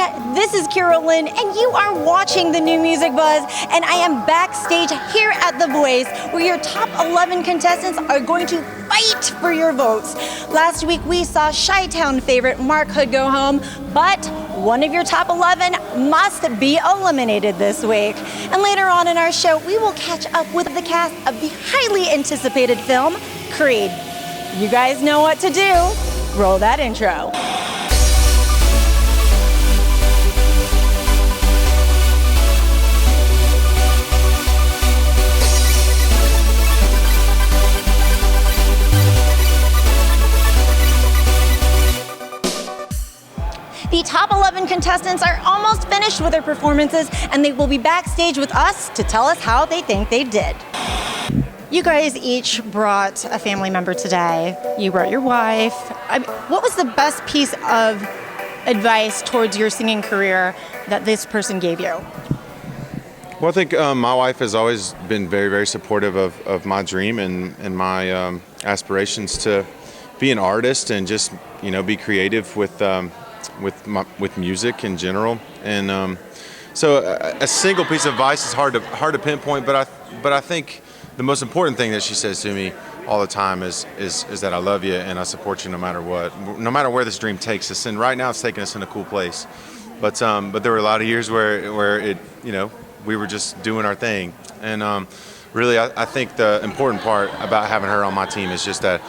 Internet, this is Kiyra Lynn, and you are watching the New Music Buzz, and I am backstage here at The Voice, where your top 11 contestants are going to fight for your votes. Last week, we saw Chi-Town favorite Mark Hood go home, but one of your top 11 must be eliminated this week. And later on in our show, we will catch up with the cast of the highly anticipated film, Creed. You guys know what to do. Roll that intro. The top 11 contestants are almost finished with their performances, and they will be backstage with us to tell us how they think they did. You guys each brought a family member today. You brought your wife. What was the best piece of advice towards your singing career that this person gave you? Well, I think my wife has always been very, very supportive of my dream and my aspirations to be an artist and just, be creative with music in general. And so a single piece of advice is hard to pinpoint, but I think the most important thing that she says to me all the time is that I love you and I support you no matter what, no matter where this dream takes us. And right now it's taking us in a cool place. But there were a lot of years where it, we were just doing our thing. And really, I think the important part about having her on my team is just that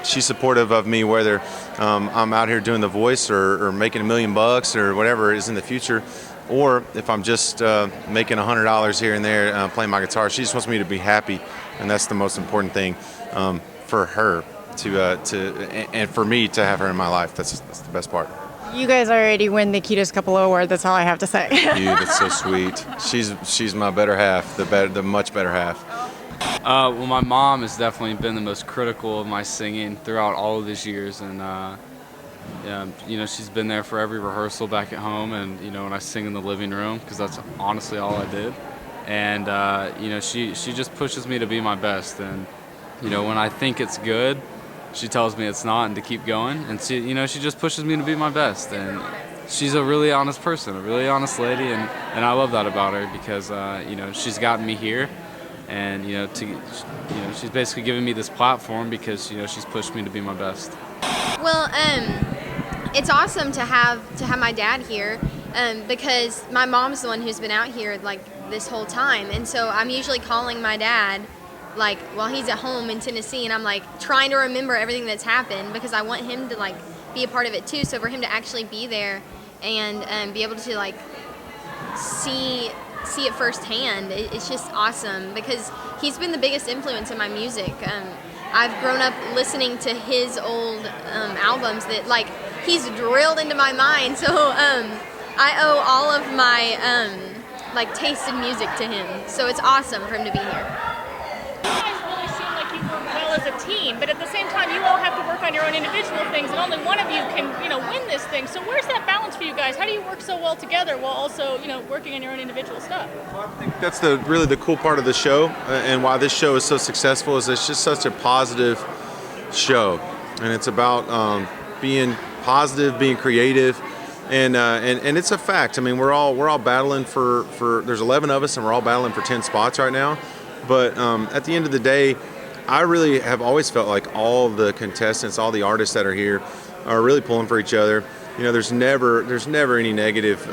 she's supportive of me, whether I'm out here doing The Voice or making $1 million or whatever it is in the future, or if I'm just making $100 here and there playing my guitar. She just wants me to be happy, and that's the most important thing for her and for me to have her in my life. That's the best part. You guys already win the cutest couple award. That's all I have to say. You, that's so sweet. She's my better half, the much better half. Well, my mom has definitely been the most critical of my singing throughout all of these years, and she's been there for every rehearsal back at home, and when I sing in the living room, because that's honestly all I did. And she just pushes me to be my best, and when I think it's good, she tells me it's not and to keep going, and she just pushes me to be my best. And she's a really honest person, a really honest lady, and I love that about her because she's gotten me here, and she's basically given me this platform because she's pushed me to be my best. Well, it's awesome to have my dad here because my mom's the one who's been out here like this whole time, and so I'm usually calling my dad like while he's at home in Tennessee, and I'm like trying to remember everything that's happened because I want him to like be a part of it too. So for him to actually be there and be able to like see it firsthand, it's just awesome because he's been the biggest influence in my music. I've grown up listening to his old albums that like he's drilled into my mind. So I owe all of my like taste in music to him. So it's awesome for him to be here. You guys really seem like you work well as a team, but at the same time, you all have to work on your own individual things, and only one of you can, win this thing. So where's that balance for you guys? How do you work so well together while also, working on your own individual stuff? Well, I think that's really the cool part of the show, and why this show is so successful is it's just such a positive show, and it's about being positive, being creative. And it's a fact. I mean, we're all battling for there's 11 of us, and we're all battling for 10 spots right now. But at the end of the day, I really have always felt like all the contestants, all the artists that are here, are really pulling for each other. There's never any negative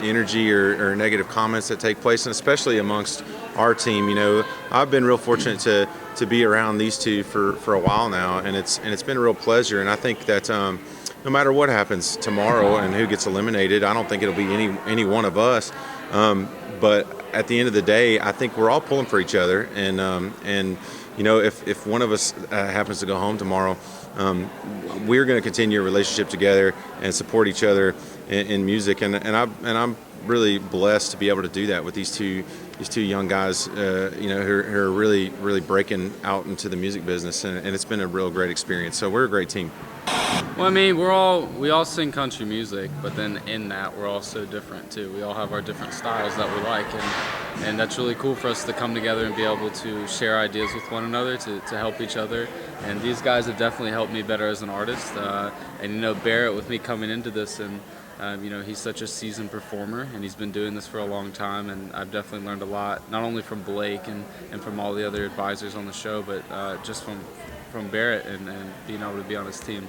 energy or negative comments that take place, and especially amongst our team. I've been real fortunate to be around these two for a while now, and it's been a real pleasure. And I think that no matter what happens tomorrow and who gets eliminated, I don't think it'll be any one of us. But at the end of the day, I think we're all pulling for each other, and if one of us happens to go home tomorrow, we're going to continue a relationship together and support each other in music, and I'm really blessed to be able to do that with these two young guys, who are really breaking out into the music business, and it's been a real great experience. So we're a great team. Well, I mean, we all sing country music, but then in that we're all so different too. We all have our different styles that we like, and that's really cool for us to come together and be able to share ideas with one another to help each other. And these guys have definitely helped me better as an artist. And you know, Barrett with me coming into this, and you know, he's such a seasoned performer, and he's been doing this for a long time. And I've definitely learned a lot, not only from Blake and from all the other advisors on the show, but just from Barrett and being able to be on his team.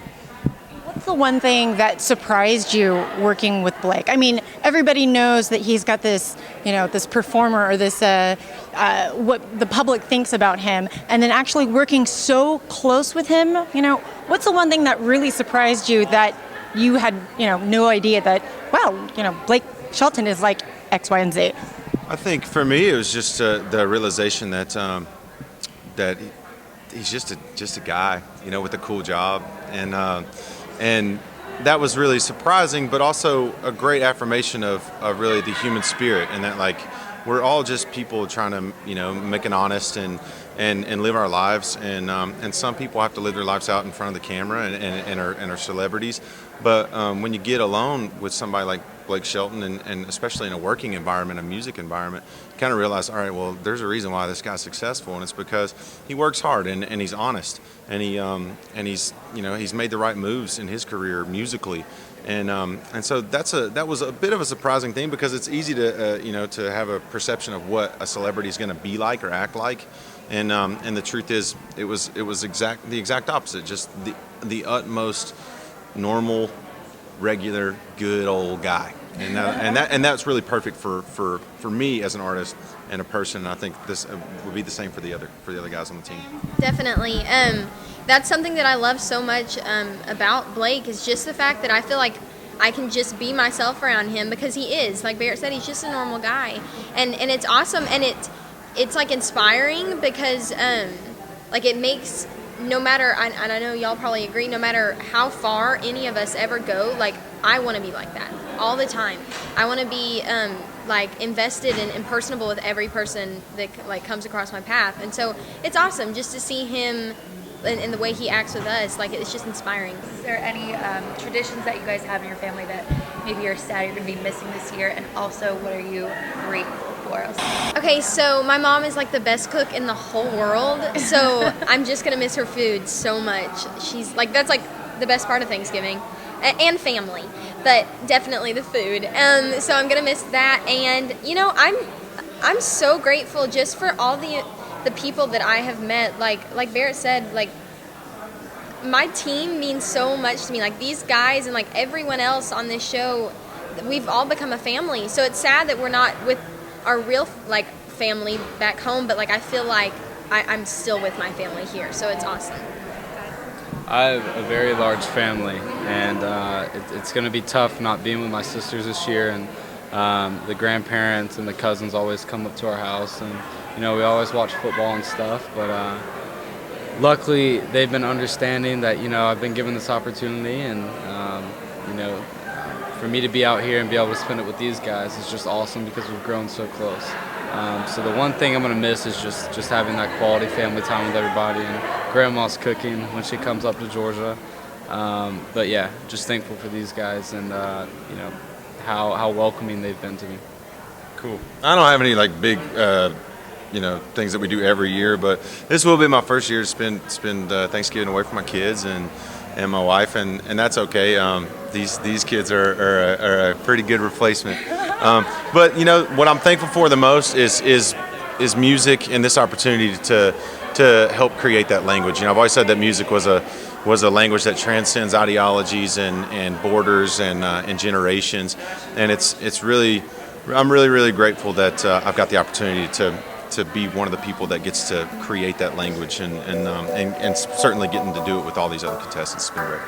What's the one thing that surprised you working with Blake? I mean, everybody knows that he's got this, you know, this performer or this, what the public thinks about him, and then actually working so close with him, you know, what's the one thing that really surprised you that you had, you know, no idea that, wow, you know, Blake Shelton is like X, Y, and Z? I think for me it was just the realization that that he's just a guy, you know, with a cool job, and that was really surprising, but also a great affirmation of really the human spirit, and that like we're all just people trying to, you know, make an honest and live our lives, and some people have to live their lives out in front of the camera and are celebrities, but when you get alone with somebody like Blake Shelton, and especially in a working environment, a music environment, you kind of realize, all right, well, there's a reason why this guy's successful, and it's because he works hard and he's honest, and he's you know, he's made the right moves in his career musically, and so that was a bit of a surprising thing, because it's easy to you know, to have a perception of what a celebrity is going to be like or act like, and the truth is it was the exact opposite, just the utmost normal, regular, good old guy, and that's really perfect for me as an artist and a person. And I think this would be the same for the other guys on the team. Definitely. That's something that I love so much about Blake, is just the fact that I feel like I can just be myself around him, because he is, like Barrett said, he's just a normal guy, and it's awesome, and it's like inspiring, because like it makes, no matter, and I know y'all probably agree, no matter how far any of us ever go, like I want to be like that all the time. I want to be like invested and personable with every person that like comes across my path, and so it's awesome just to see him and the way he acts with us. Like, it's just inspiring. Is there any traditions that you guys have in your family that maybe you're sad you're going to be missing this year, and also what are you grateful for? Okay, so my mom is like the best cook in the whole world, so I'm just going to miss her food so much. She's like, that's like the best part of Thanksgiving, and family, but definitely the food. So I'm going to miss that, and you know, I'm so grateful just for all the people that I have met. Like Barrett said, like my team means so much to me. Like these guys and like everyone else on this show, we've all become a family. So it's sad that we're not with our real like family back home, but like I feel like I'm still with my family here. So it's awesome. I have a very large family, and it's going to be tough not being with my sisters this year, and the grandparents and the cousins always come up to our house, and you know, we always watch football and stuff, but luckily they've been understanding that, you know, I've been given this opportunity, and you know, for me to be out here and be able to spend it with these guys is just awesome, because we've grown so close. So the one thing I'm going to miss is just having that quality family time with everybody, and grandma's cooking when she comes up to Georgia. But yeah, just thankful for these guys, and you know, how welcoming they've been to me. Cool. I don't have any like big you know, things that we do every year, but this will be my first year to spend Thanksgiving away from my kids and my wife, and that's okay. These kids are a pretty good replacement. But you know, what I'm thankful for the most is music, and this opportunity to help create that language. You know, I've always said that music was a language that transcends ideologies and borders and generations, and it's really, I'm really grateful that I've got the opportunity to be one of the people that gets to create that language, and certainly getting to do it with all these other contestants. It's been great.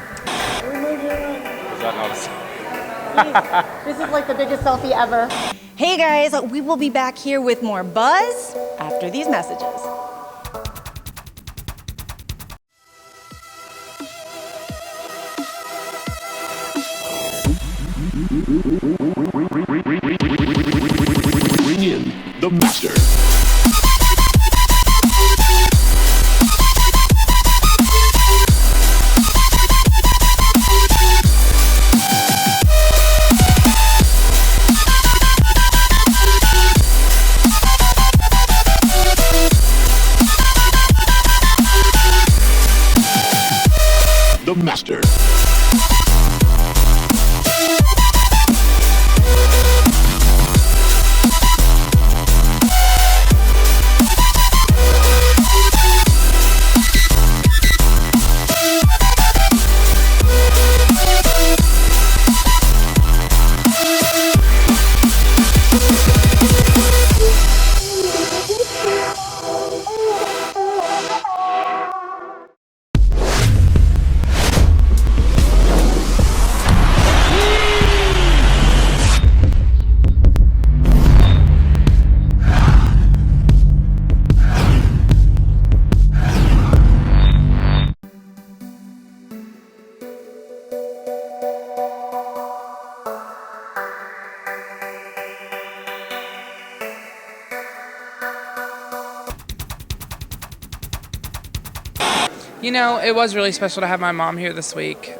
Is that not a This is like the biggest selfie ever. Hey guys, we will be back here with more buzz after these messages. Bring in the master. You know, it was really special to have my mom here this week,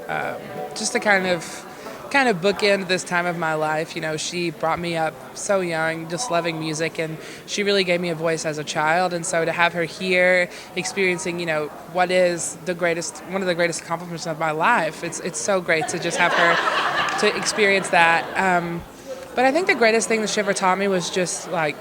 just to kind of bookend this time of my life. You know, she brought me up so young, just loving music, and she really gave me a voice as a child. And so to have her here, experiencing, you know, what is one of the greatest accomplishments of my life, it's so great to just have her to experience that. But I think the greatest thing that she ever taught me was just like,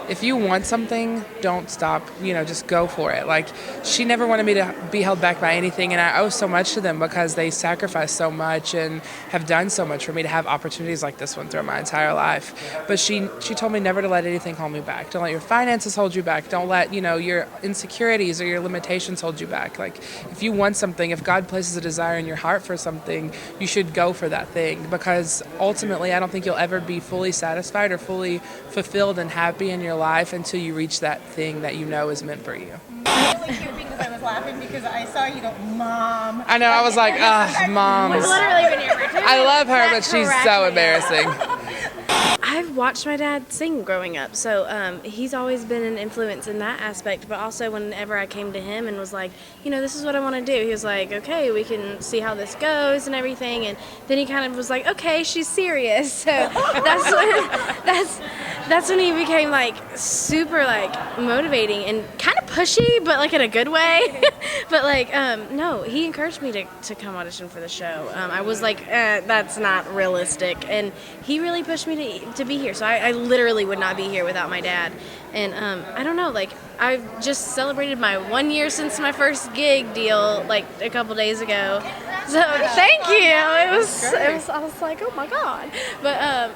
if you want something, don't stop, you know, just go for it. Like, she never wanted me to be held back by anything, and I owe so much to them because they sacrificed so much and have done so much for me to have opportunities like this one throughout my entire life. But she told me never to let anything hold me back. Don't let your finances hold you back. Don't let, you know, your insecurities or your limitations hold you back. Like, if you want something, if God places a desire in your heart for something, you should go for that thing, because ultimately I don't think you'll ever be fully satisfied or fully fulfilled and happy in your life until you reach that thing that you know is meant for you. I'm really cute because I was laughing because I saw you go, Mom. I know, I was like, Mom. We've literally been here for 2 I love her, but she's so embarrassing. I've watched my dad sing growing up, so he's always been an influence in that aspect. But also, whenever I came to him and was like, you know, this is what I want to do, he was like, okay, we can see how this goes and everything. And then he kind of was like, okay, she's serious. So that's when he became like super like motivating and kind of pushy, but like in a good way. But like, no, he encouraged me to come audition for the show. I was like, that's not realistic, and he really pushed me to be here. So I literally would not be here without my dad. And I don't know, like, I've just celebrated my 1 year since my first gig deal like a couple days ago. So thank you. It was I was like, oh my God. But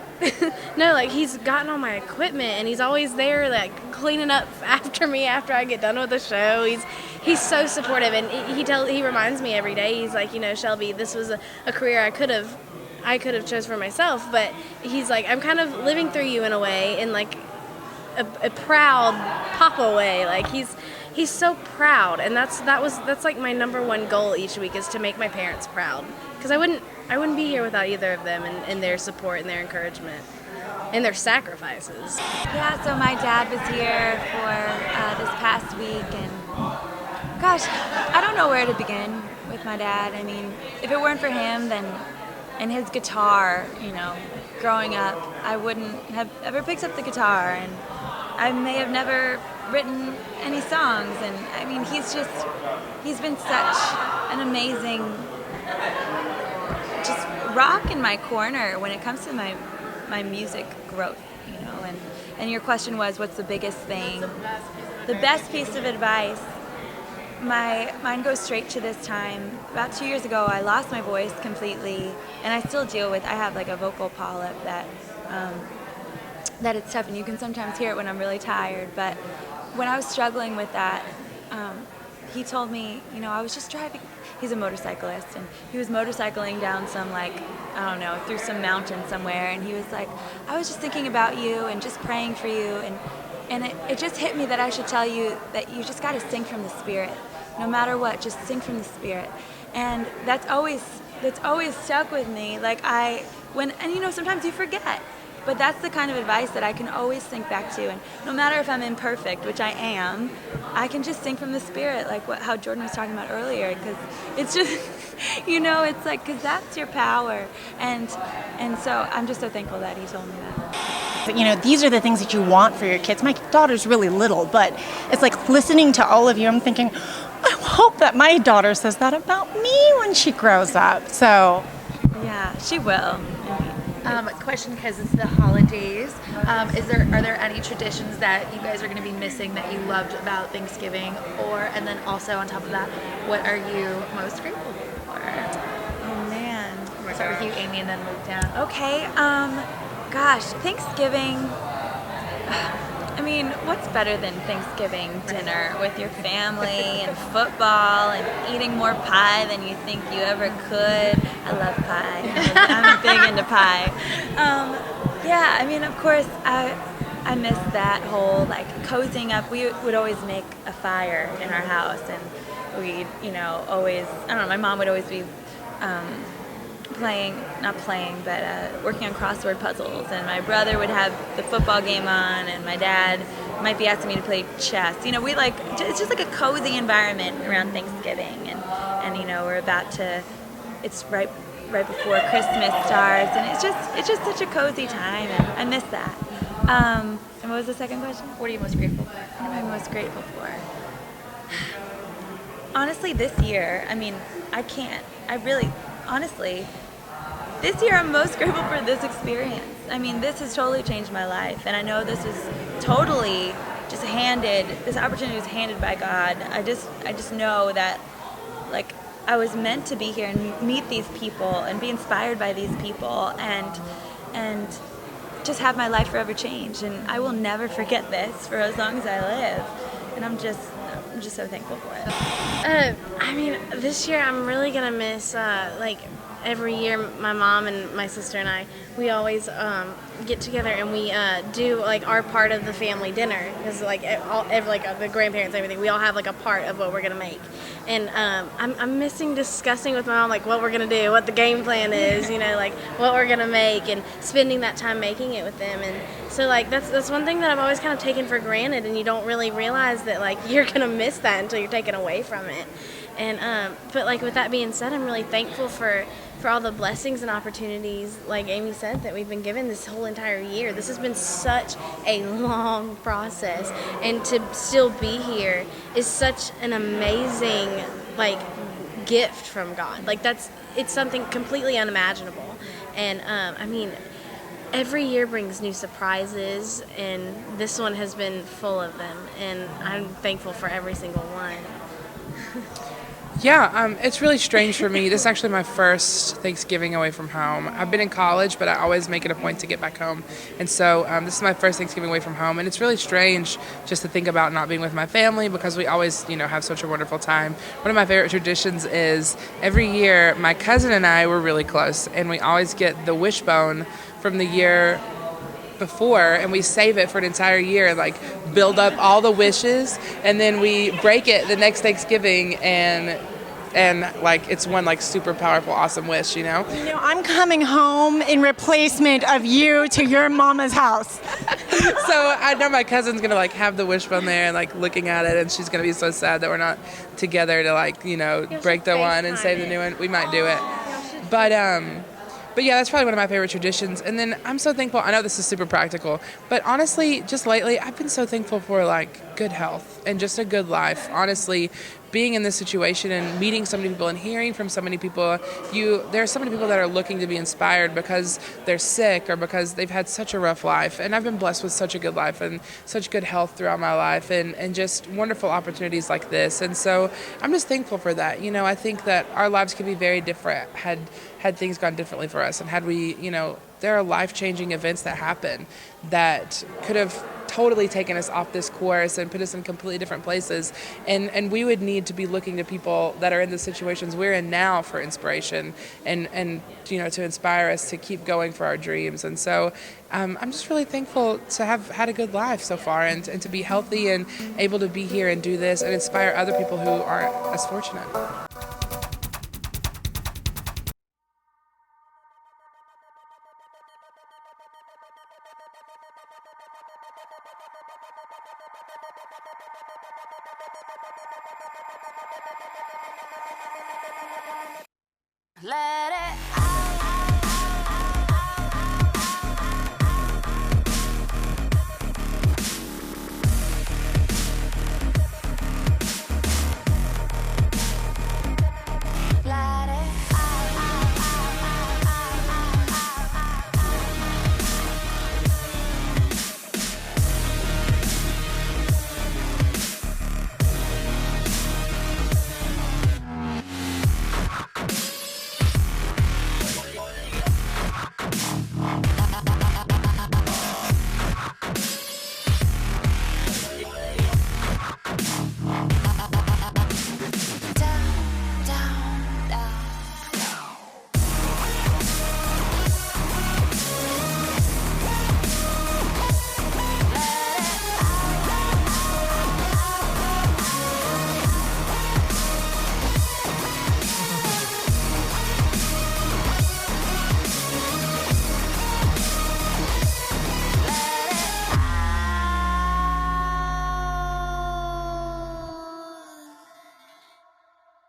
no, like, he's gotten all my equipment and he's always there like cleaning up after me after I get done with the show. He's so supportive, and he reminds me every day. He's like, you know, Shelby, this was a career I could have chose for myself, but he's like, I'm kind of living through you in a way, in like a proud papa way. Like, he's so proud, and that's like my number one goal each week, is to make my parents proud, because I wouldn't be here without either of them and their support and their encouragement and their sacrifices. Yeah, so my dad was here for this past week, and gosh, I don't know where to begin with my dad. I mean, if it weren't for him, then, and his guitar, you know, growing up, I wouldn't have ever picked up the guitar, and I may have never written any songs. And I mean, he's been such an amazing just rock in my corner when it comes to my music growth, you know. And your question was, what's the biggest thing? The best piece of advice, mine goes straight to this time. About 2 years ago, I lost my voice completely, and I still deal with, I have like a vocal polyp that it's tough, and you can sometimes hear it when I'm really tired. But when I was struggling with that, he told me, you know, I was just driving. He's a motorcyclist, and he was motorcycling down some, like, I don't know, through some mountain somewhere, and he was like, I was just thinking about you and just praying for you, and it just hit me that I should tell you that you just got to sing from the Spirit. No matter what, just sing from the Spirit. And that's always stuck with me. Like, and you know, sometimes you forget, but that's the kind of advice that I can always think back to. And no matter if I'm imperfect, which I am, I can just sing from the Spirit, like how Jordan was talking about earlier, because it's just, you know, it's like, because that's your power. And so I'm just so thankful that he told me that. You know, these are the things that you want for your kids. My daughter's really little, but it's like listening to all of you, I'm thinking, I hope that my daughter says that about me when she grows up. So, yeah, she will. Question, because it's the holidays. Are there any traditions that you guys are going to be missing that you loved about Thanksgiving? And then also on top of that, what are you most grateful for? Oh man. I'm going to start with you, Amy, and then move down. Okay. Gosh, Thanksgiving. I mean, what's better than Thanksgiving dinner with your family and football and eating more pie than you think you ever could? I love pie. I'm big into pie. Yeah, I mean, of course, I miss that whole, like, cozying up. We would always make a fire in our house, and we'd, you know, always, I don't know, my mom would always be working on crossword puzzles, and my brother would have the football game on, and my dad might be asking me to play chess. You know, we like, it's just like a cozy environment around Thanksgiving, and you know, we're about to, it's right before Christmas starts, and it's just such a cozy time, and I miss that. And what was the second question? What are you most grateful for? What am I most grateful for? Honestly, this year, I mean, honestly, this year I'm most grateful for this experience. I mean, this has totally changed my life, and I know this is totally just this opportunity was handed by God. I just know that, like, I was meant to be here and meet these people and be inspired by these people and just have my life forever changed. And I will never forget this for as long as I live. And I'm just so thankful for it. I mean, this year I'm really gonna miss like every year my mom and my sister and I, we always get together and we do like our part of the family dinner, because like the grandparents and everything, we all have like a part of what we're gonna make. And I'm missing discussing with my mom like what we're gonna do, what the game plan is, you know, like what we're gonna make, and spending that time making it with them. And so like that's one thing that I've always kind of taken for granted, and you don't really realize that like you're gonna miss that until you're taken away from it. And but like with that being said, I'm really thankful for all the blessings and opportunities, like Amy said, that we've been given this whole entire year. This has been such a long process, and to still be here is such an amazing like gift from God. Like it's something completely unimaginable. And I mean, every year brings new surprises, and this one has been full of them, and I'm thankful for every single one. Yeah, it's really strange for me. This is actually my first Thanksgiving away from home. I've been in college, but I always make it a point to get back home. And so this is my first Thanksgiving away from home. And it's really strange just to think about not being with my family, because we always, you know, have such a wonderful time. One of my favorite traditions is every year my cousin and I were really close, and we always get the wishbone from the year before, and we save it for an entire year, like build up all the wishes, and then we break it the next Thanksgiving, and like it's one like super powerful, awesome wish, you know? You know, I'm coming home in replacement of you to your mama's house. So I know my cousin's gonna like have the wishbone there and like looking at it, and she's gonna be so sad that we're not together to like, you know, break the one and save the new one. We might do it. But yeah, that's probably one of my favorite traditions. And then I'm so thankful, I know this is super practical, but honestly, just lately, I've been so thankful for like good health and just a good life. Honestly, being in this situation and meeting so many people and hearing from so many people, there are so many people that are looking to be inspired because they're sick or because they've had such a rough life. And I've been blessed with such a good life and such good health throughout my life, and just wonderful opportunities like this. And so I'm just thankful for that. You know, I think that our lives could be very different had things gone differently for us, and had we, you know, there are life-changing events that happen that could have totally taken us off this course and put us in completely different places, and we would need to be looking to people that are in the situations we're in now for inspiration and you know, to inspire us to keep going for our dreams. And so I'm just really thankful to have had a good life so far, and to be healthy and able to be here and do this and inspire other people who aren't as fortunate. Let it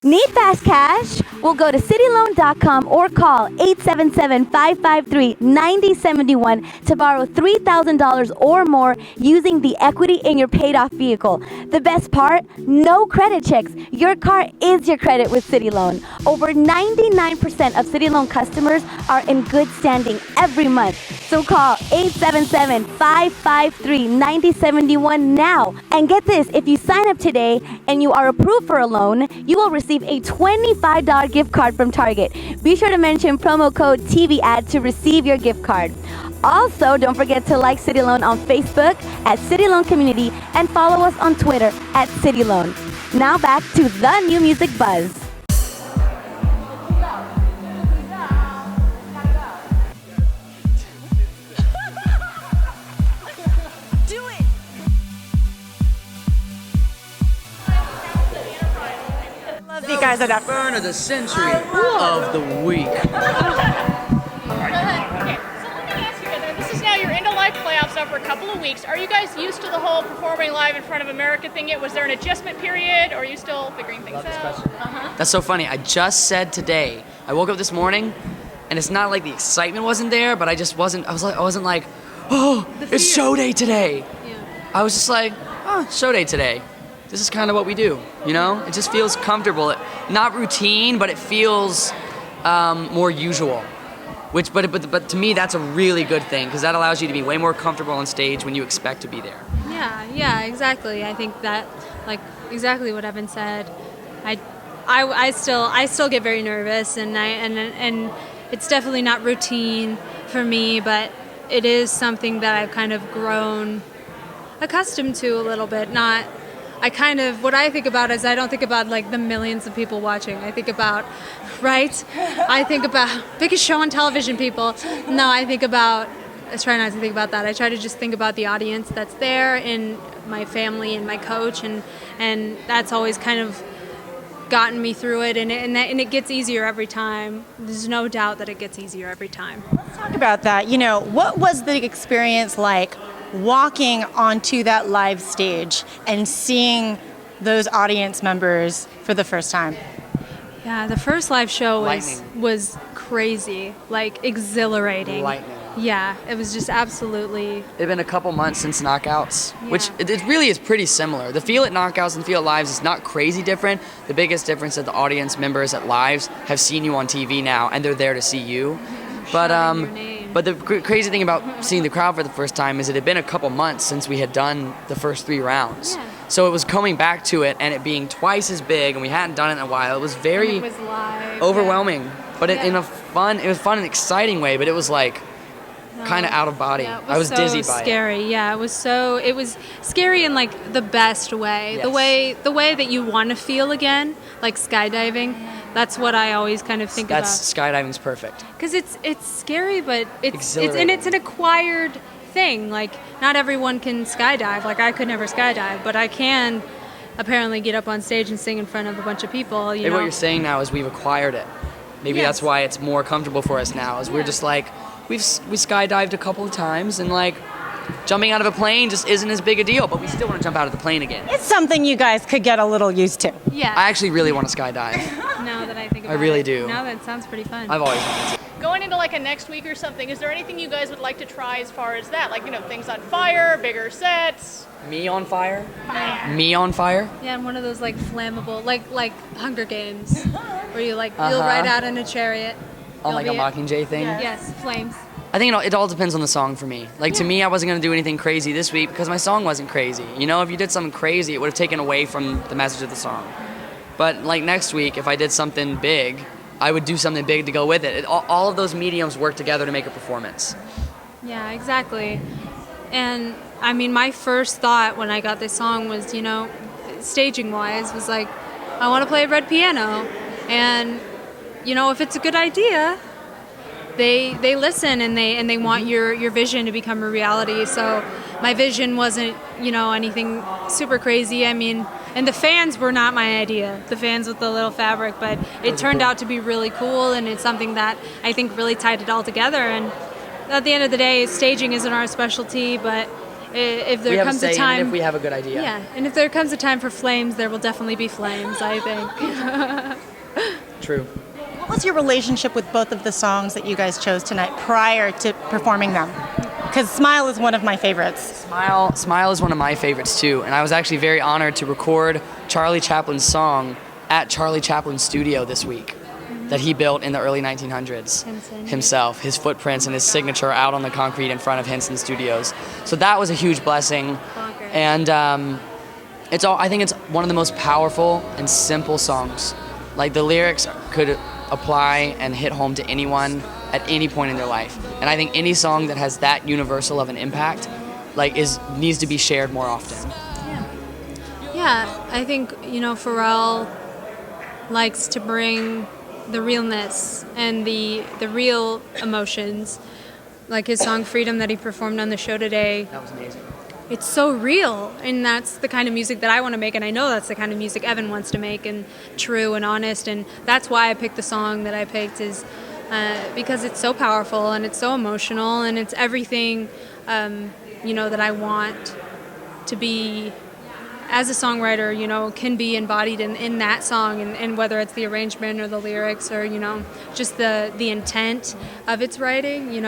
Need fast cash? Well, go to cityloan.com or call 877-553-9071 to borrow $3,000 or more using the equity in your paid-off vehicle. The best part? No credit checks. Your car is your credit with City Loan. Over 99% of City Loan customers are in good standing every month. So call 877-553-9071 now. And get this, if you sign up today and you are approved for a loan, you will receive a $25 gift card from Target. Be sure to mention promo code TVAD to receive your gift card. Also, don't forget to like City Loan on Facebook at City Loan Community and follow us on Twitter at City Loan. Now back to the New Music Buzz. You guys are that burn of the century of the week. Okay, so let me ask you guys, this is now your end of life playoffs now for a couple of weeks. Are you guys used to the whole performing live in front of America thing yet? Was there an adjustment period, or are you still figuring things out? That's so funny. I just said today, I woke up this morning, and it's not like the excitement wasn't there, but I wasn't like, oh, it's show day today. Yeah. I was just like, oh, show day today. This is kind of what we do, you know? It just feels comfortable. Not routine, but it feels more usual. But to me, that's a really good thing, because that allows you to be way more comfortable on stage when you expect to be there. Yeah, exactly. I think that, like, exactly what Evan said. I still get very nervous, and it's definitely not routine for me, but it is something that I've kind of grown accustomed to a little bit. What I think about is I don't think about like the millions of people watching. I think about biggest show on television people. No, I try not to think about that. I try to just think about the audience that's there and my family and my coach, and that's always kind of gotten me through it, and it gets easier every time. There's no doubt that it gets easier every time. Let's talk about that. You know, what was the experience like walking onto that live stage and seeing those audience members for the first time? Yeah, the first live show was crazy, like exhilarating. Lightning. Yeah, it was just absolutely. It had been a couple months since Knockouts, which it really is pretty similar. The feel at Knockouts and the feel at Lives is not crazy different. The biggest difference is that the audience members at Lives have seen you on TV now, and they're there to see you. But the crazy thing about seeing the crowd for the first time is it had been a couple months since we had done the first 3 rounds. Yeah. So it was coming back to it and it being twice as big, and we hadn't done it in a while. It was very overwhelming, but it was fun and exciting way, but it was like kind of out of body. Yeah, I was dizzy by scary. Yeah, it was scary in like the best way. Yes. The way that you want to feel again, like skydiving. That's what I always kind of think about. Skydiving's perfect. Because it's scary, but it's an acquired thing. Like, not everyone can skydive. Like, I could never skydive, but I can apparently get up on stage and sing in front of a bunch of people. Maybe what you're saying now is we've acquired it. Maybe that's why it's more comfortable for us now. Is we're just like we skydived a couple of times, and like jumping out of a plane just isn't as big a deal, but we still want to jump out of the plane again. It's something you guys could get a little used to. Yeah. I actually really want to skydive. Now that I think about it. I really do. Now that sounds pretty fun. I've always wanted to. Going into like a next week or something, is there anything you guys would like to try as far as that? Like, you know, things on fire, bigger sets? Me on fire? Me on fire? Yeah, and one of those like flammable, like Hunger Games, where you like you'll ride out in a chariot. On like a Mockingjay thing? Yes, flames. I think it all depends on the song for me. Like, to me, I wasn't going to do anything crazy this week because my song wasn't crazy. You know, if you did something crazy, it would have taken away from the message of the song. But, like, next week, if I did something big, I would do something big to go with it. All of those mediums work together to make a performance. Yeah, exactly. And, I mean, my first thought when I got this song was, you know, staging-wise, was like, I want to play a red piano. And, you know, if it's a good idea, they listen and they want your vision to become a reality. So my vision wasn't, you know, anything super crazy. I mean, and the fans were not my idea, the fans with the little fabric, but it turned out to be really cool, and it's something that I think really tied it all together. And at the end of the day, staging isn't our specialty, but if there comes a time, even if we have a good idea. Yeah, and if there comes a time for flames, there will definitely be flames, I think. True. What was your relationship with both of the songs that you guys chose tonight prior to performing them? Because Smile is one of my favorites. Smile is one of my favorites too, and I was actually very honored to record Charlie Chaplin's song at Charlie Chaplin's studio this week that he built in the early 1900s himself. His footprints and his signature out on the concrete in front of Henson Studios. So that was a huge blessing, and I think it's one of the most powerful and simple songs. Like the lyrics could apply and hit home to anyone at any point in their life. And I think any song that has that universal of an impact needs to be shared more often. Yeah, I think, Pharrell likes to bring the realness and the real emotions. Like his song Freedom that he performed on the show today. That was amazing. It's so real, and that's the kind of music that I want to make, and I know that's the kind of music Evan wants to make, and true and honest, and that's why I picked the song that I picked, is because it's so powerful and it's so emotional, and it's everything that I want to be as a songwriter, can be embodied in that song, and whether it's the arrangement or the lyrics or just the intent of its writing.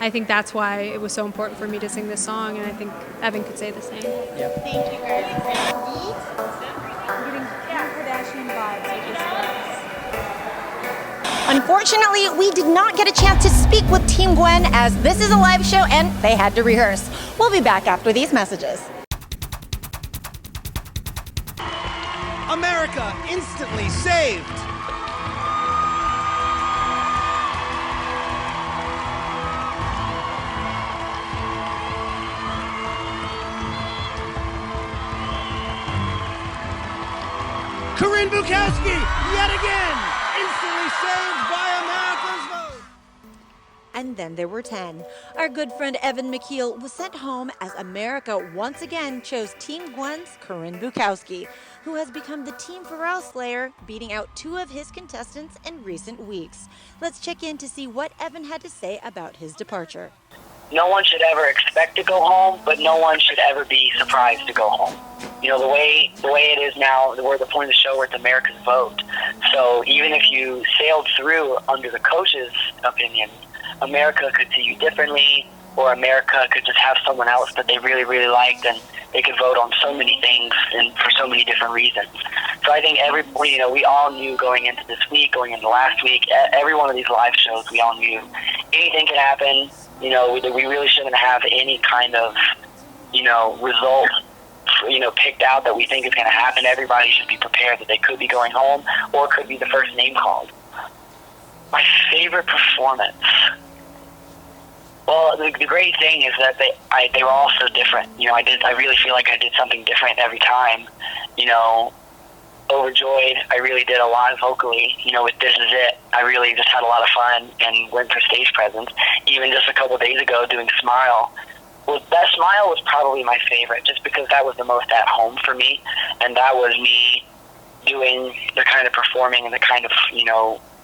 I think that's why it was so important for me to sing this song, and I think Evan could say the same. Yeah. Thank you, guys. I'm getting Kim Kardashian vibes with this. Unfortunately, we did not get a chance to speak with Team Gwen, as this is a live show and they had to rehearse. We'll be back after these messages. America instantly saved. Corinne Bukowski, yet again, instantly saved by America's vote. And then there were 10. Our good friend Evan McKeel was sent home as America once again chose Team Gwen's Corinne Bukowski, who has become the Team Pharrell Slayer, beating out 2 of his contestants in recent weeks. Let's check in to see what Evan had to say about his departure. No one should ever expect to go home, but no one should ever be surprised to go home. The way it is now, we're at the point of the show where it's America's vote. So even if you sailed through under the coach's opinion, America could see you differently, or America could just have someone else that they really, really liked, and they could vote on so many things and for so many different reasons. So I think we all knew going into this week, going into last week, every one of these live shows, we all knew anything could happen. We really shouldn't have any kind of, result, picked out that we think is going to happen. Everybody should be prepared that they could be going home or could be the first name called. My favorite performance. Well, the great thing is that they were all so different. I really feel like I did something different every time. Overjoyed, I really did a lot vocally. With This Is It, I really just had a lot of fun and went for stage presence. Even just a couple of days ago doing Smile. Well, that Smile was probably my favorite just because that was the most at home for me, and that was me doing the kind of performing and the kind of,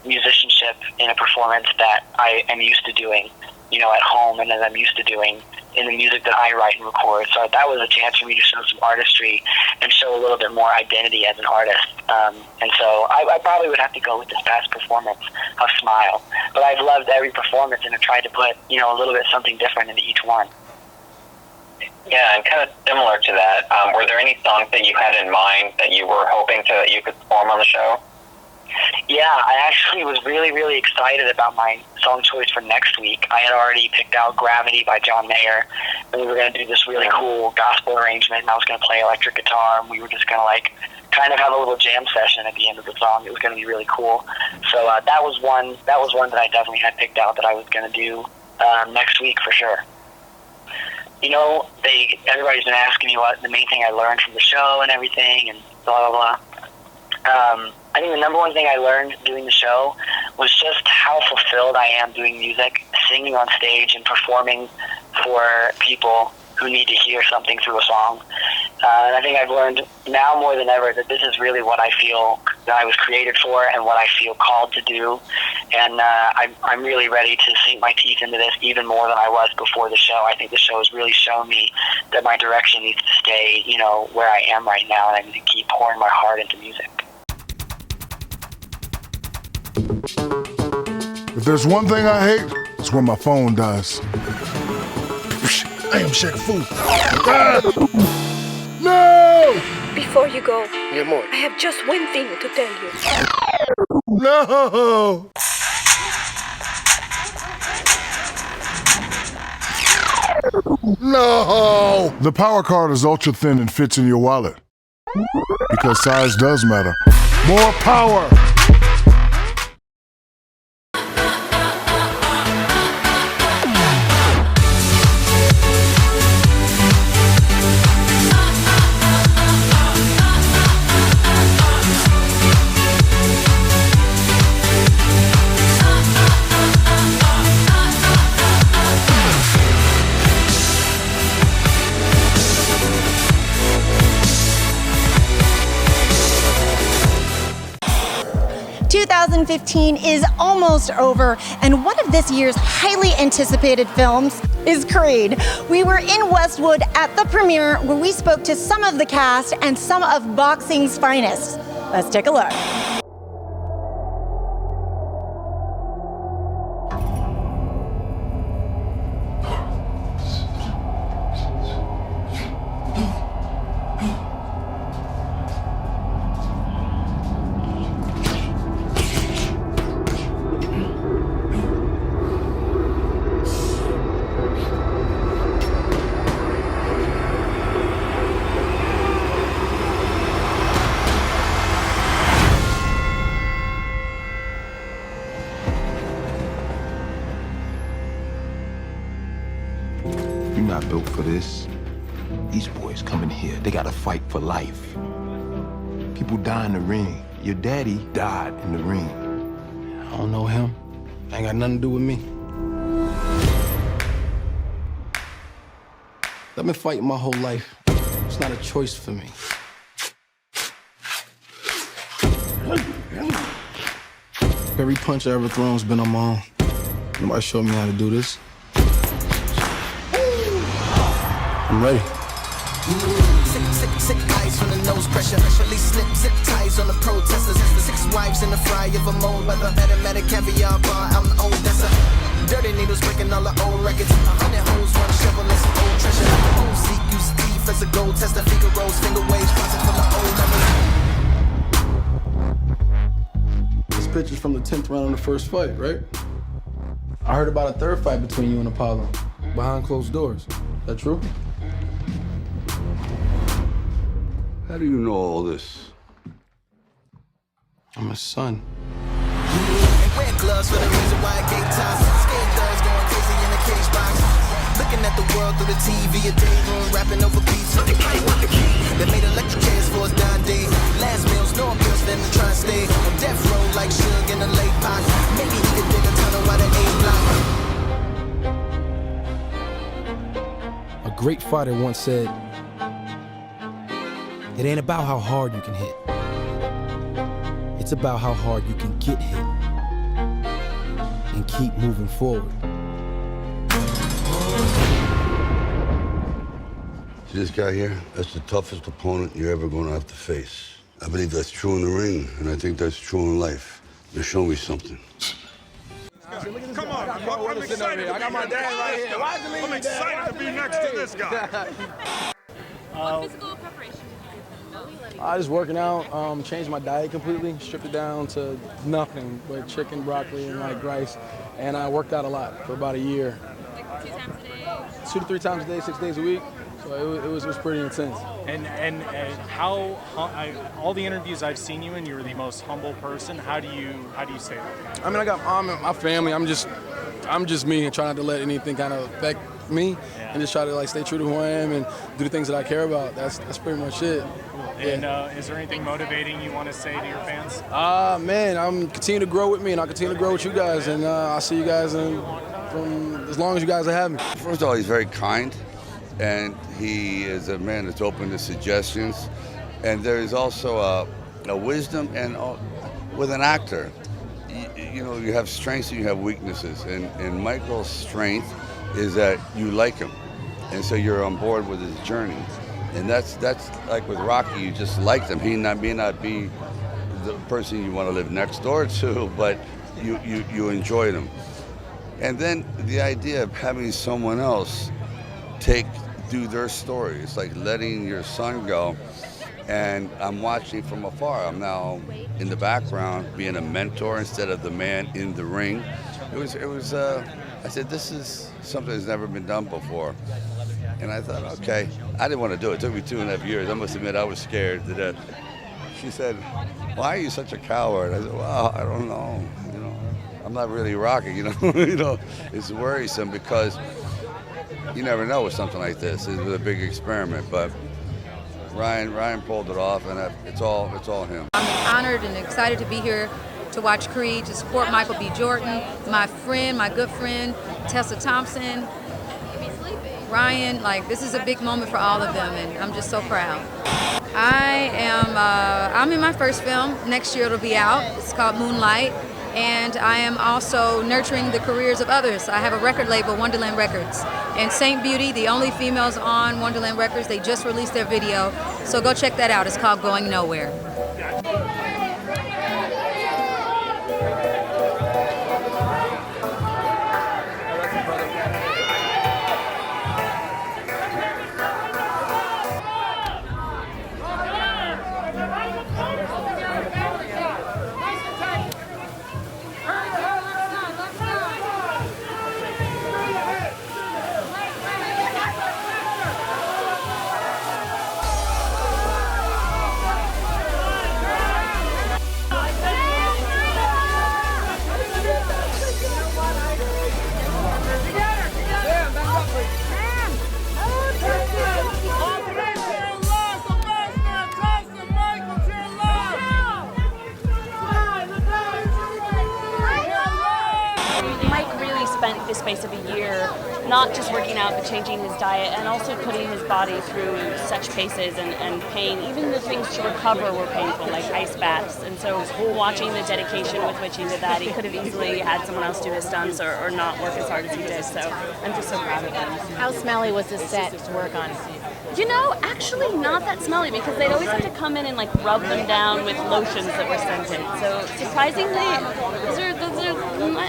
musicianship in a performance that I am used to doing, at home, and that I'm used to doing in the music that I write and record. So that was a chance for me to show some artistry and show a little bit more identity as an artist. And so I probably would have to go with this past performance of Smile. But I've loved every performance and have tried to put, a little bit something different into each one. Yeah, and kind of similar to that, were there any songs that you had in mind that you were hoping that you could perform on the show? Yeah, I actually was really, really excited about my song choice for next week. I had already picked out Gravity by John Mayer, and we were going to do this really cool gospel arrangement, and I was going to play electric guitar, and we were just going to kind of have a little jam session at the end of the song. It was going to be really cool. So that was one that I definitely had picked out that I was going to do next week for sure. Everybody's been asking me what the main thing I learned from the show and everything, and blah, blah, blah. I think the number one thing I learned doing the show was just how fulfilled I am doing music, singing on stage and performing for people who need to hear something through a song. And I think I've learned now more than ever that this is really what I feel that I was created for and what I feel called to do. And I'm really ready to sink my teeth into this even more than I was before the show. I think the show has really shown me that my direction needs to stay, you know, where I am right now, and I need to keep pouring my heart into music. And then there were 10. Our good friend Evan McKeel was sent home as America once again chose Team Gwen's Corinne Bukowski, who has become the Team Pharrell Slayer, beating out 2 of his contestants in recent weeks. Let's check in to see what Evan had to say about his departure. My favorite If there's one thing I hate, it's when my phone dies. I am Shaq Fu. No! Before you go, Mi amor. I have just one thing to tell you. No! No! The power card is ultra thin and fits in your wallet. Because size does matter. More power! ...2015 is almost over, and one of this year's highly anticipated films is Creed. We were in Westwood at the premiere where we spoke to some of the cast and some of boxing's finest. Let's take a look. You're not built for this. These boys come in here, they gotta fight for life. People die in the ring. Your daddy died in the ring. I don't know him. Ain't got nothing to do with me. I've been fighting my whole life. It's not a choice for me. Every punch I ever thrown's been on my own. Nobody showed me how to do this. I'm ready. Sick eyes from the nose pressure. Release slip zip ties on the protesters. 6 wives in the fry of a mold weather. Medic caviar bar out in Odessa. Dirty needles breaking all the old records. 100 hoes, one shovel and some old treasure. Old Zeke used teeth as a gold tester. Figaro's finger waves crossing from the old numbers. This picture's from the 10th round of the first fight, right? I heard about a third fight between you and Apollo. Behind closed doors. Is that true? How do you know all this? I'm his son. And wear gloves for the reason why I gave time. Scared thugs going crazy in the cage box. Looking at the world through the TV, a day room, rapping over beats. What they play with the key. They made electric chairs for us dying day. Last meals, no appeals for them to try and stay. On death row like Suge in a late pot. Maybe he could dig a tunnel by the A block. A great fighter once said, it ain't about how hard you can hit. It's about how hard you can get hit and keep moving forward. See this guy here? That's the toughest opponent you're ever going to have to face. I believe that's true in the ring, and I think that's true in life. Now show me something. Come on, I'm excited. I got my dad right here. I'm excited to be next to this guy. What physical preparation? I was working out, changed my diet completely, stripped it down to nothing but chicken, broccoli, and like rice. And I worked out a lot for about a year. Like 2 times a day? 2 to 3 times a day, 6 days a week. So it was pretty intense. And how all the interviews I've seen you in, you're the most humble person. How do you say that? I mean, I got my family. I'm just me and try not to let anything kind of affect me, and just try to like stay true to who I am and do the things that I care about. That's pretty much it. And is there anything motivating you want to say to your fans? Man, I'm continue to grow with me, and I'll continue to grow with you guys, and I'll see you guys from as long as you guys have me. First of all, he's very kind, and he is a man that's open to suggestions. And there is also a wisdom, and with an actor, you know, you have strengths and you have weaknesses. And Michael's strength is that you like him, and so you're on board with his journey. And that's like with Rocky, you just like him. He may not be the person you want to live next door to, but you enjoy them. And then the idea of having someone else do their story. It's like letting your son go, and I'm watching from afar. I'm now in the background, being a mentor instead of the man in the ring. It was. I said, this is something that's never been done before. And I thought, okay, I didn't want to do it. It took me 2.5 years. I must admit, I was scared to death. She said, why are you such a coward? I said, well, I don't know. I'm not really rocking, It's worrisome because you never know with something like this. It was a big experiment, but Ryan pulled it off, and it's all him. I'm honored and excited to be here to watch Creed, to support Michael B. Jordan, my good friend, Tessa Thompson, Ryan. This is a big moment for all of them, and I'm just so proud. I'm in my first film. Next year it'll be out. It's called Moonlight. And I am also nurturing the careers of others. I have a record label, Wonderland Records. And Saint Beauty, the only females on Wonderland Records, they just released their video. So go check that out. It's called Going Nowhere. spent the space of a year not just working out but changing his diet and also putting his body through such paces and pain. Even the things to recover were painful, like ice baths. And so watching the dedication with which he did that, he could have easily had someone else do his stunts or not work as hard as he did. So I'm just so proud of him. How smelly was this set to work on? You know, actually not that smelly because they'd always have to come in and like rub them down with lotions that were scented. So surprisingly, those are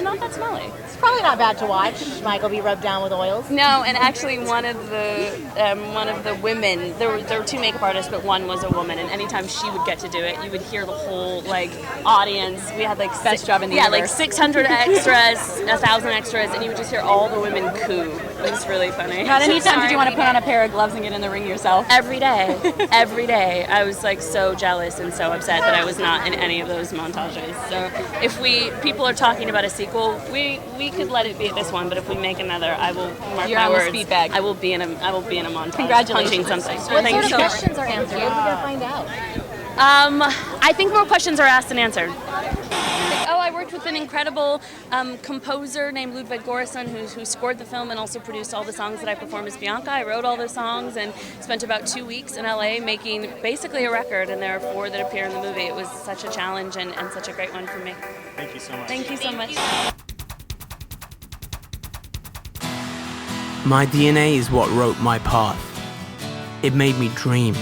not that smelly. It's probably not bad to watch Michael be rubbed down with oils. No, and actually one of the women, there were two makeup artists, but one was a woman, and anytime she would get to do it, you would hear the whole like audience. We had like best job in the universe. like 600 extras, 1,000 extras, and you would just hear all the women coo. It was really funny. How many times did you want to put on a pair of gloves and get in the ring yourself? Every day. Every day. I was like so jealous and so upset that I was not in any of those montages. So if people are talking about a sequel, we could let it be this one, but if we make another, I will mark You're my on the words. speed bag. I will be in a montage. Congratulations. Punching something. What Thank sort you of so questions are answered? What are we gonna find out? I think more questions are asked than answered. I worked with an incredible composer named Ludwig Göransson who scored the film and also produced all the songs that I perform as Bianca. I wrote all the songs and spent about 2 weeks in LA making basically a record, and there are 4 that appear in the movie. It was such a challenge and such a great one for me. Thank you so much. Thank you so much. My DNA is what wrote my path. It made me dream,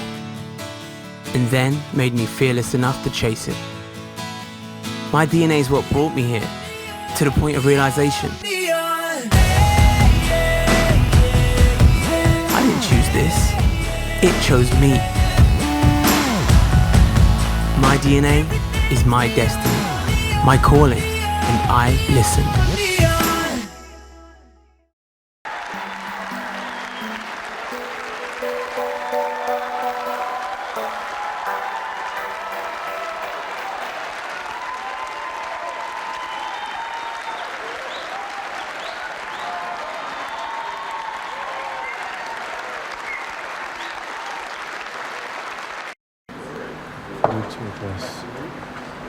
and then made me fearless enough to chase it. My DNA is what brought me here, to the point of realization. I didn't choose this, it chose me. My DNA is my destiny, my calling, and I listen.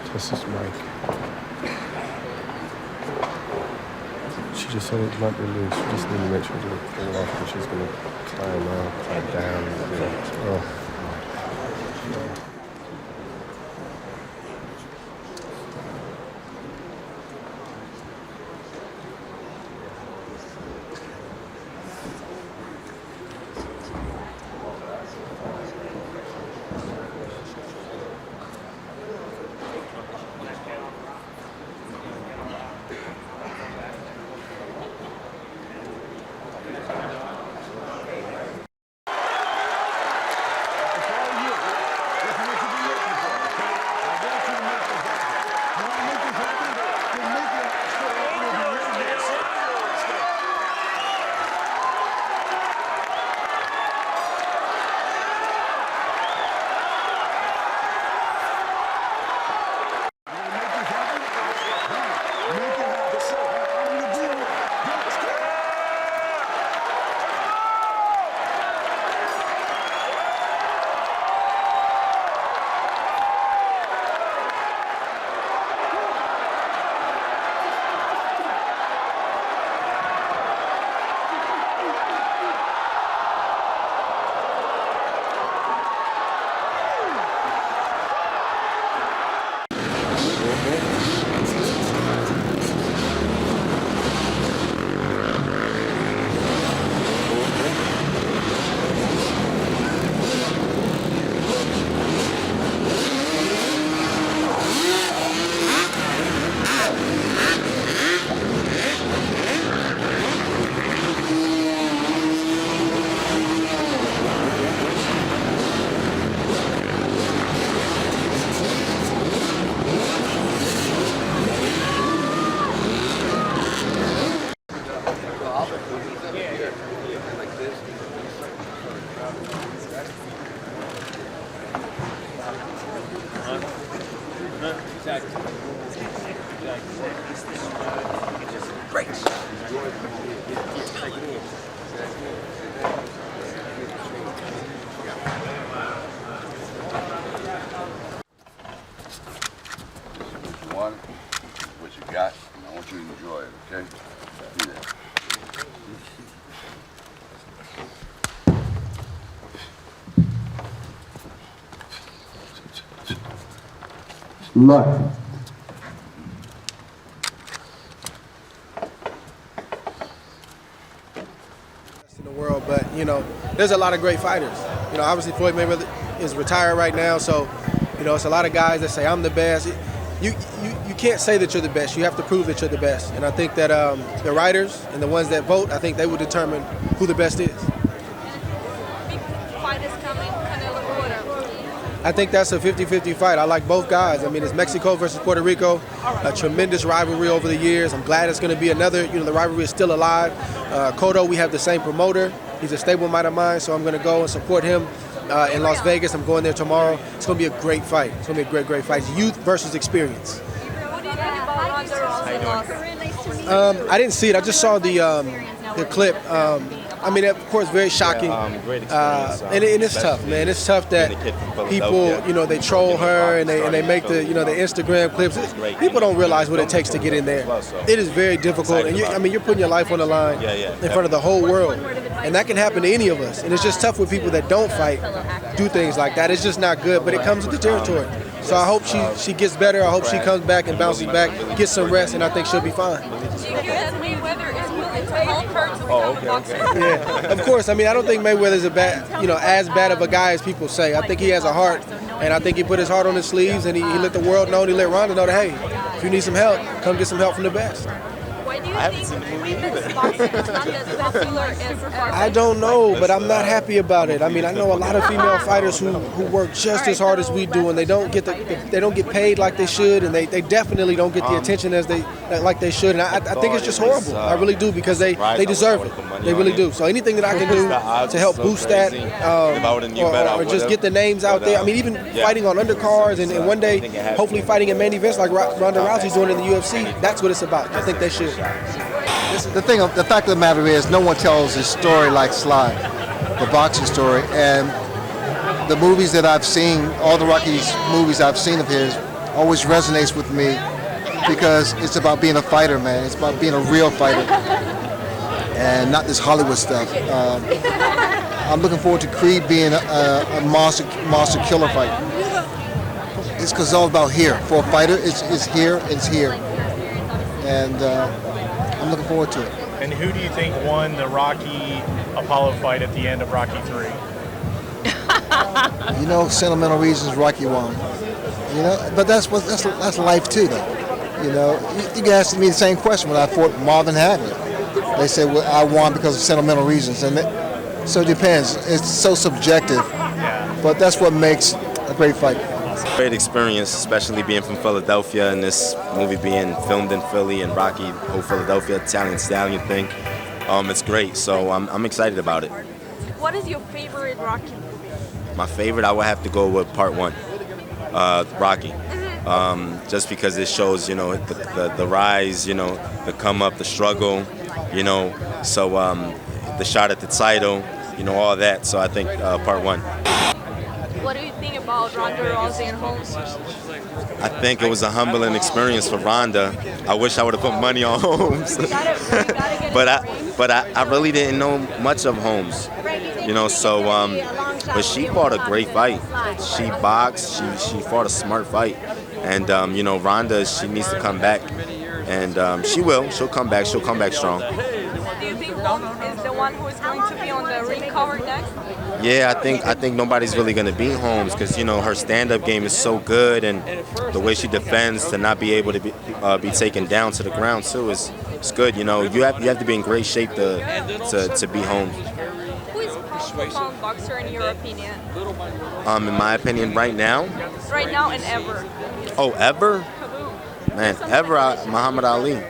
Tessa's mic. She just said it might be loose. We just need to make sure to pull it off, and she's going to climb out, climb down. Oh. Great. What you got, and I want you to enjoy it, okay? Do that. Luck. In the world, but you know, there's a lot of great fighters. You know, obviously Floyd Mayweather is retired right now, so you know, it's a lot of guys that say I'm the best. You can't say that you're the best. You have to prove that you're the best. And I think that the writers and the ones that vote, I think they will determine who the best is. I think that's a 50-50 fight. I like both guys. I mean, it's Mexico versus Puerto Rico, a tremendous rivalry over the years. I'm glad it's going to be another, you know, the rivalry is still alive. Cotto, we have the same promoter. He's a stable mate of mine, so I'm going to go and support him in Las Vegas. I'm going there tomorrow. It's going to be a great fight. It's going to be a great fight. It's youth versus experience. What do you think about Ronda Rousey's loss? I didn't see it. I just saw the clip. I mean, of course, very shocking. Great experience. And it's tough, man. It's tough that people, you know, they troll her and they make the, you know, the Instagram clips. People don't realize what it takes to get in there. It is very difficult, and I mean, you're putting your life on the line in front of the whole world, and that can happen to any of us. And it's just tough with people that don't fight, do things like that. It's just not good, but it comes with the territory. So I hope she gets better. I hope she comes back and bounces back, gets some rest, and I think she'll be fine. Yeah, of course. I mean, I don't think Mayweather's as bad of a guy as people say. I think he has a heart, and I think he put his heart on his sleeves, and he let the world know, and he let Ronda know that, hey, if you need some help, come get some help from the best. Why do you think women's boxing is not as popular as I don't know, but I'm not happy about it. I mean, I know a lot of female fighters who work just as hard as we do, and they don't get paid like they should, and they definitely don't get the attention like they should. And I think it's just horrible. I really do, because they deserve it. They really do. So anything that I can do to help boost that, or just get the names out there. I mean, even fighting on undercards, and one day hopefully fighting in main events like Ronda Rousey's doing in the UFC. That's what it's about. I think they should. The fact of the matter is, no one tells a story like Sly, the boxing story, and the movies that I've seen, all the Rocky's movies I've seen of his, always resonates with me, because it's about being a fighter, man. It's about being a real fighter, and not this Hollywood stuff. I'm looking forward to Creed being a monster killer fight. It's because it's all about here. For a fighter, it's here, and I'm looking forward to it. And who do you think won the Rocky Apollo fight at the end of Rocky 3? You know, sentimental reasons Rocky won. You know, but that's life too, though. You know, you can ask me the same question when I fought Marvin Hagler. They said, well, I won because of sentimental reasons, and so it depends. It's so subjective, but that's what makes a great fight. Great experience, especially being from Philadelphia and this movie being filmed in Philly and Rocky, whole Philadelphia Italian Stallion thing. It's great, so I'm excited about it. What is your favorite Rocky movie? My favorite, I would have to go with Part 1, Rocky. Just because it shows, you know, the rise, you know, the come up, the struggle, you know, so the shot at the title, you know, all that. So I think Part 1. What do you think about Ronda Rousey and Holmes? I think it was a humbling experience for Ronda. I wish I would have put money on Holmes. but I really didn't know much of Holmes. You know, so but she fought a great fight. She boxed, she fought a smart fight. And you know, Ronda, she needs to come back. And she will. She'll come back strong. Do you think Holmes is the one who is going to be on the ring cover next? Yeah, I think nobody's really going to beat Holmes, because, you know, her stand-up game is so good, and the way she defends to not be able to be taken down to the ground too is good. You know, you have to be in great shape to beat Holmes. Who is pound boxer in your opinion? In my opinion, right now. Right now and ever. Oh, ever? Man, ever? Muhammad Ali.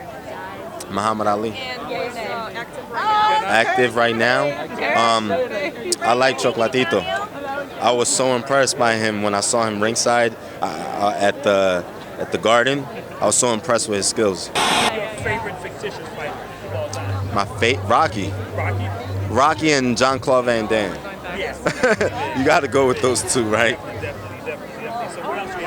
And Active right now? I like Chocolatito. I was so impressed by him when I saw him ringside at the Garden. I was so impressed with his skills. Favorite fictitious fighter of all time? My Rocky. Rocky and Jean-Claude Van Damme. Yes. You got to go with those two, right? Definitely. So what else do you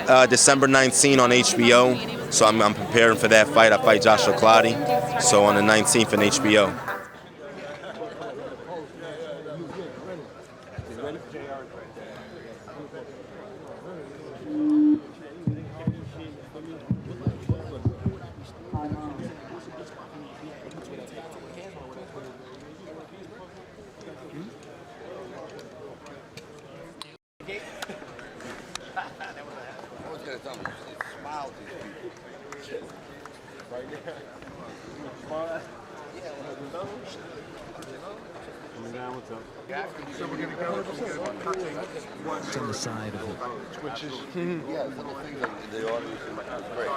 have? December 19 on HBO. So I'm preparing for that fight. I fight Joshua Clottey. So on the 19th on HBO. It's on the side of it. Twitches. Yeah, little things that the audience is great.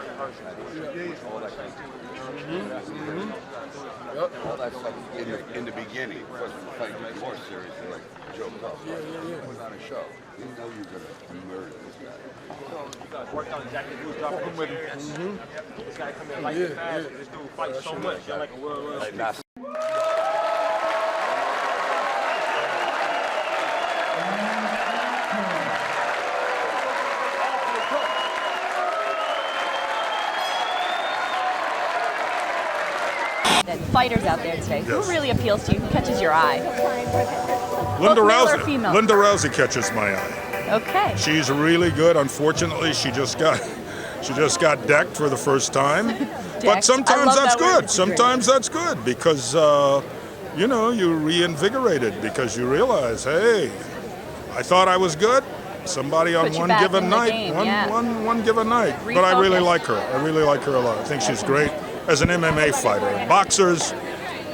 All that kind of all that stuff in the beginning. Of course, when the fight gets more serious, they like joke up. Put on a show. You know you're going to murder this guy. Worked on exactly who's dropping with him. This guy come in like fast. This dude fights so much. You're like a world. Fighters out there today. Who really appeals to you? Who catches your eye? Linda Both male or Rousey. female? Linda Rousey catches my eye. Okay. She's really good. Unfortunately, she just got decked for the first time. But sometimes that's good. Sometimes that's good because you know, you're reinvigorated because you realize, hey, I thought I was good. Somebody on one given night, one given night. But I really like her. I really like her a lot. I think she's great as an MMA fighter. Boxers,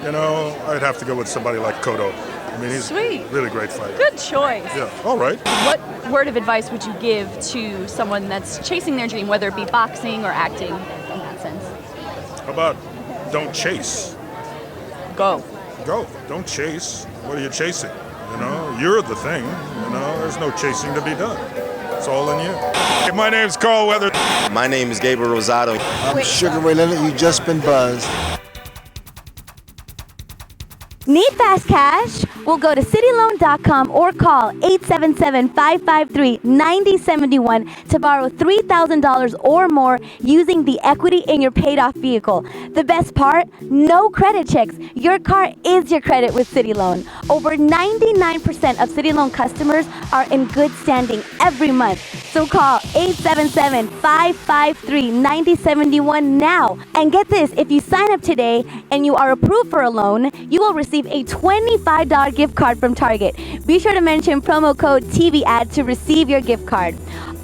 you know, I'd have to go with somebody like Cotto. I mean, he's a really great fighter. Good choice. Yeah, all right. What word of advice would you give to someone that's chasing their dream, whether it be boxing or acting in that sense? How about don't chase? Go. Go. Don't chase. What are you chasing? You know, you're the thing. You know, there's no chasing to be done. It's all in you. Hey, my name's Carl Weather. My name is Gabriel Rosado. I'm Sugar Ray Leonard. You just been buzzed. Need fast cash? Well, go to cityloan.com or call 877-553-9071 to borrow $3,000 or more using the equity in your paid-off vehicle. The best part? No credit checks. Your car is your credit with City Loan. Over 99% of City Loan customers are in good standing every month. So call 877-553-9071 now. And get this, if you sign up today and you are approved for a loan, you will receive a $25 gift card from Target. Be sure to mention promo code TVAD to receive your gift card.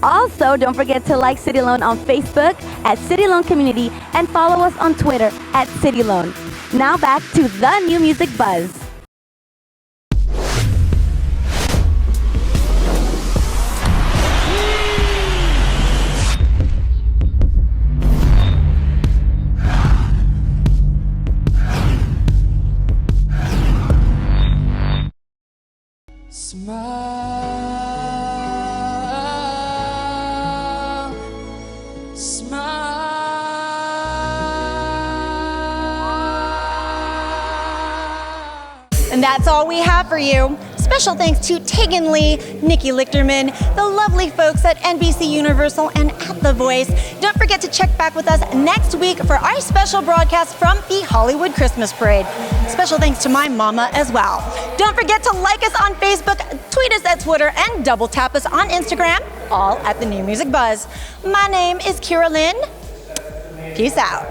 Also, don't forget to like City Loan on Facebook at City Loan Community and follow us on Twitter at City Loan. Now back to the New Music Buzz. Smile, smile. And that's all we have for you. Special thanks to Tegan Lee, Nikki Lichterman, the lovely folks at NBC Universal and at The Voice. Don't forget to check back with us next week for our special broadcast from the Hollywood Christmas Parade. Special thanks to my mama as well. Don't forget to like us on Facebook, tweet us at Twitter, and double tap us on Instagram, all at The New Music Buzz. My name is Kiyra Lynn. Peace out.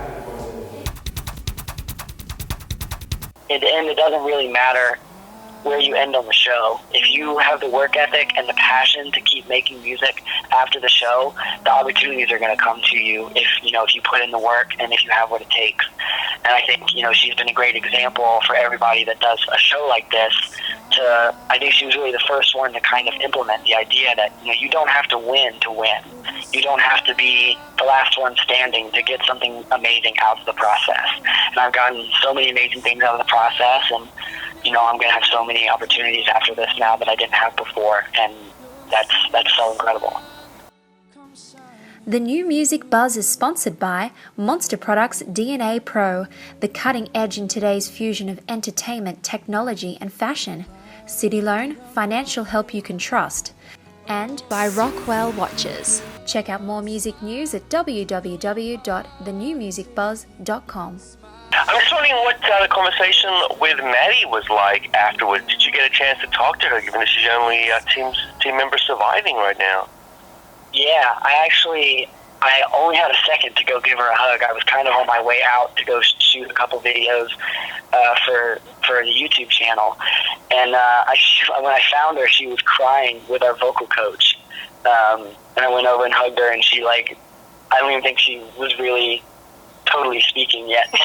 In the end, it doesn't really matter where you end on the show. If you have the work ethic and the passion to keep making music after the show, the opportunities are going to come to you if you put in the work and if you have what it takes. And I think, she's been a great example for everybody that does a show like this. I think she was really the first one to kind of implement the idea that, you don't have to win to win. You don't have to be the last one standing to get something amazing out of the process. And I've gotten so many amazing things out of the process, and I'm going to have so many opportunities after this now that I didn't have before, and that's so incredible. The New Music Buzz is sponsored by Monster Products DNA Pro, the cutting edge in today's fusion of entertainment, technology, and fashion. City Loan, financial help you can trust. And by Rockwell Watches. Check out more music news at www.thenewmusicbuzz.com. I'm just wondering what the conversation with Maddie was like afterwards. Did you get a chance to talk to her, given that she's only team member surviving right now? Yeah, I only had a second to go give her a hug. I was kind of on my way out to go shoot a couple videos for the YouTube channel. And when I found her, she was crying with our vocal coach. And I went over and hugged her, and she, I don't even think she was really totally speaking yet. So,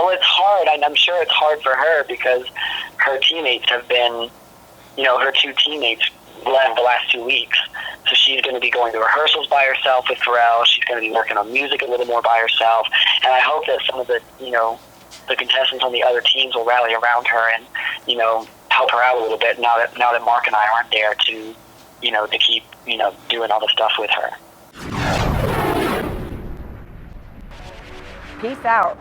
it's hard. I'm sure it's hard for her because her teammates have been, her two teammates left the last 2 weeks. So she's going to be going to rehearsals by herself with Pharrell. She's going to be working on music a little more by herself. And I hope that some of the, the contestants on the other teams will rally around her and, help her out a little bit now that Mark and I aren't there to, to keep, doing all the stuff with her. Peace out.